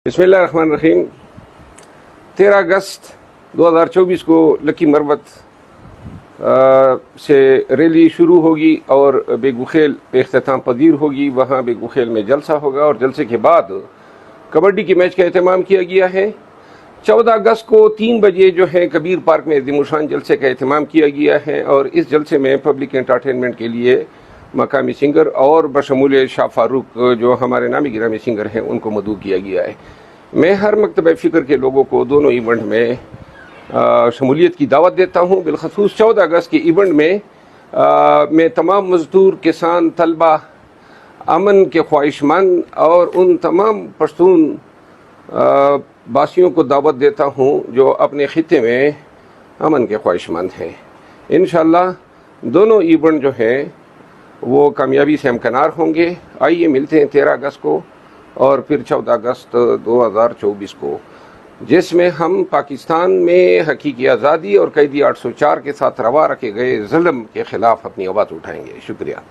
बिस्मिल्लाहिर्रहमानिर्रहीम। 13 अगस्त 2024 को लकी मरबत से रैली शुरू होगी और बेगुखेल इख्तिताम पजीर होगी। वहाँ बेगुखेल में जलसा होगा और जलसे के बाद कबड्डी के मैच का एहतमाम किया गया है। 14 अगस्त को 3 बजे जो है कबीर पार्क में दिमुशान जलसे का एहतमाम किया गया है और इस जलसे में पब्लिक एंटरटेनमेंट के लिए मकामी सिंगर और बशमूल शाह फारूक जो हमारे नामी गिरामी सिंगर हैं उनको मदऊ किया गया है। मैं हर मकतब फ़िक्र के लोगों को दोनों इवेंट में शमूलियत की दावत देता हूँ। बिलखसूस 14 अगस्त के इवेंट में मैं तमाम मज़दूर, किसान, तलबा, अमन के ख्वाहिशमंद और उन तमाम पश्तून बासियों को दावत देता हूँ जो अपने ख़ित्ते में अमन के ख्वाहिशमंद हैं। इंशाअल्लाह दोनों इवेंट जो हैं वो कामयाबी से हमकनार होंगे। आइए मिलते हैं 13 अगस्त को और फिर 14 अगस्त 2024 को, जिसमें हम पाकिस्तान में हकीकी आज़ादी और कैदी 804 के साथ रवा रखे गए ज़ुल्म के ख़िलाफ़ अपनी आवाज़ उठाएंगे। शुक्रिया।